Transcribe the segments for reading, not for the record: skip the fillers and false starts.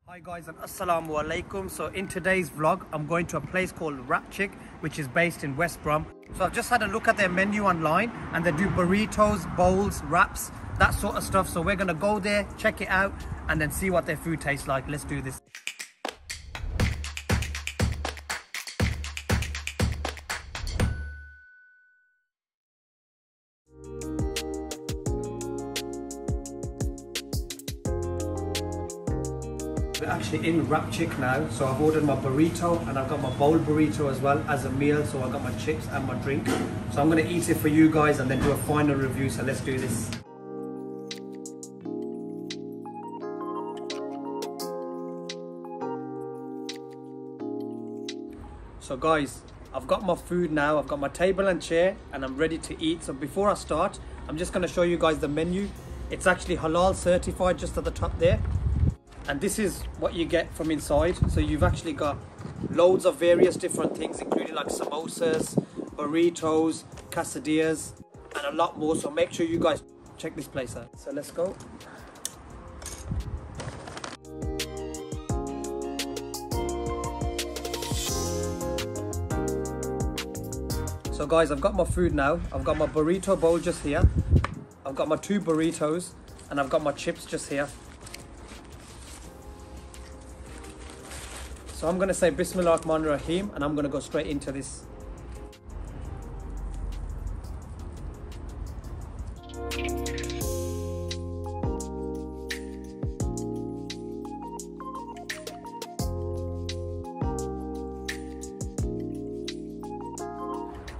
Hi guys and assalamu alaikum. So in today's vlog I'm going to a place called Rap Chick, which is based in West Brom. So I've just had a look at their menu online and they do burritos, bowls, wraps, that sort of stuff. So we're gonna go there, check it out and then see what their food tastes like. Let's do this. We're actually in Rap Chick now, so I've ordered my burrito and I've got my bowl burrito as well as a meal, so I've got my chips and my drink. So I'm going to eat it for you guys and then do a final review, so let's do this. So guys, I've got my food now, I've got my table and chair and I'm ready to eat. So before I start, I'm just going to show you guys the menu. It's actually halal certified just at the top there. And this is what you get from inside. So you've actually got loads of various different things, including like samosas, burritos, quesadillas, and a lot more. So make sure you guys check this place out. So let's go. So guys, I've got my food now. I've got my burrito bowl just here. I've got my 2 burritos and I've got my chips just here. So I'm going to say Bismillah Rahman Rahim and I'm going to go straight into this.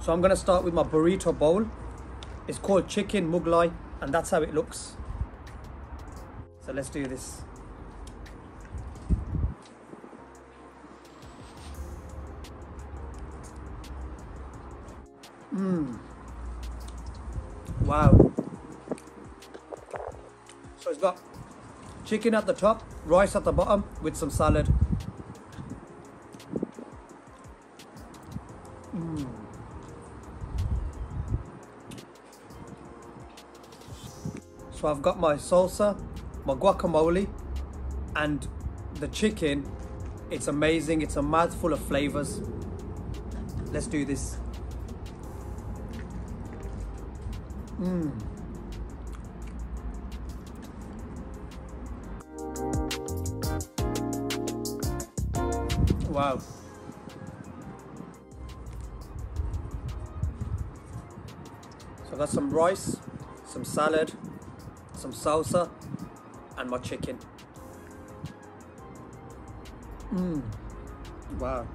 So I'm going to start with my burrito bowl. It's called chicken Mughlai and that's how it looks. So let's do this. Wow. So it's got chicken at the top, rice at the bottom with some salad. So I've got my salsa, my guacamole, and the chicken. It's amazing. It's a mouthful of flavors. Let's do this. Wow. So I got some rice, some salad, some salsa, and my chicken. Wow.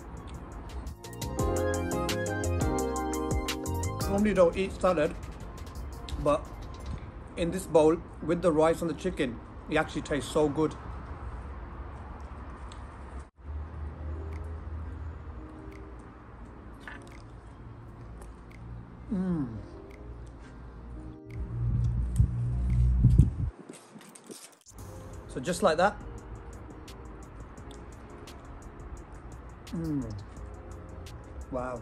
I normally don't eat salad, but in this bowl with the rice and the chicken, it actually tastes so good. So just like that. Wow.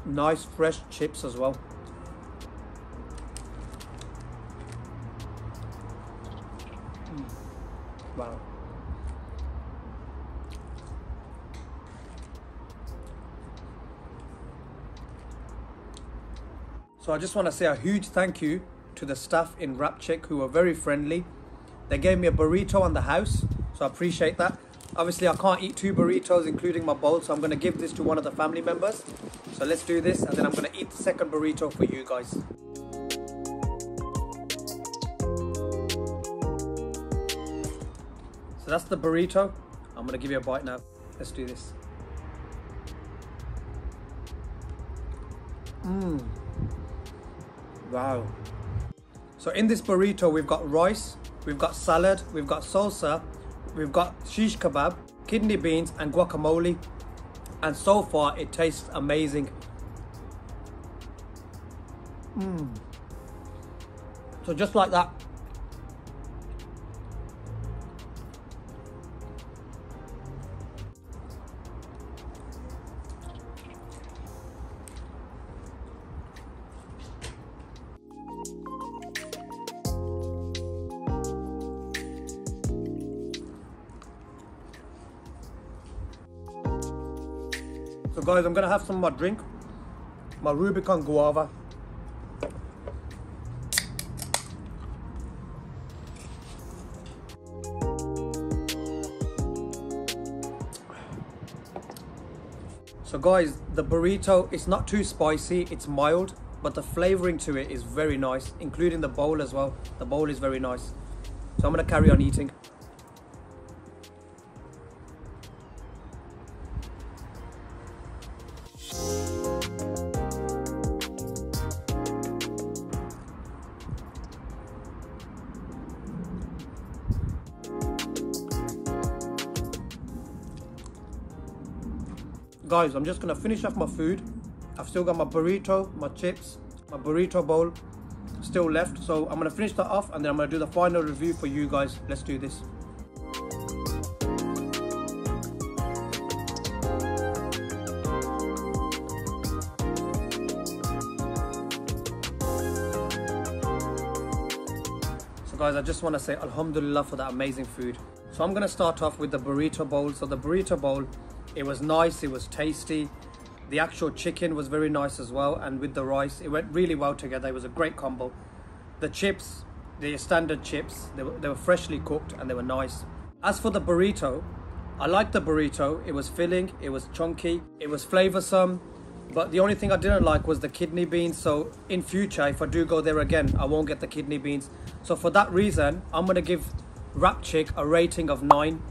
Nice fresh chips as well. Wow. So I just want to say a huge thank you to the staff in Rap Chick who were very friendly. They gave me a burrito on the house, so I appreciate that. Obviously I can't eat 2 burritos including my bowl, so I'm going to give this to one of the family members. So let's do this and then I'm going to eat the second burrito for you guys. So that's the burrito. I'm going to give you a bite now. Let's do this. Wow. So in this burrito we've got rice, we've got salad, we've got salsa, we've got shish kebab, kidney beans and guacamole, and so far it tastes amazing. So just like that. So guys, I'm gonna have some of my drink, my Rubicon Guava. So guys, the burrito is not too spicy, it's mild, but the flavoring to it is very nice, including the bowl as well. The bowl is very nice. So I'm gonna carry on eating. Guys, I'm just gonna finish off my food. I've still got my burrito, my chips, my burrito bowl still left. So I'm gonna finish that off and then I'm gonna do the final review for you guys. Let's do this. So guys, I just wanna say Alhamdulillah for that amazing food. So I'm gonna start off with the burrito bowl. So the burrito bowl, it was nice, it was tasty. The actual chicken was very nice as well, and with the rice, it went really well together. It was a great combo. The chips, the standard chips, they were freshly cooked and they were nice. As for the burrito, I liked the burrito. It was filling, it was chunky, it was flavoursome, but the only thing I didn't like was the kidney beans. So in future, if I do go there again, I won't get the kidney beans. So for that reason, I'm gonna give Rap Chick a rating of 9.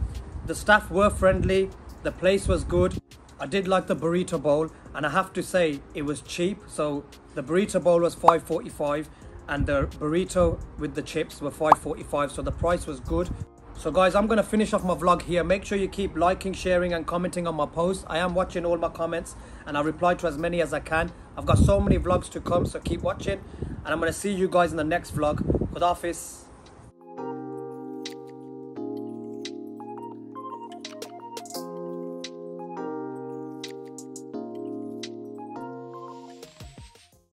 The staff were friendly. The place was good. I did like the burrito bowl, and I have to say it was cheap. So the burrito bowl was $5.45 and the burrito with the chips were $5.45, so the price was good. So guys, I'm gonna finish off my vlog here. Make sure you keep liking, sharing and commenting on my posts. I am watching all my comments and I reply to as many as I can. I've got so many vlogs to come, so keep watching, and I'm gonna see you guys in the next vlog. Khud Hafiz.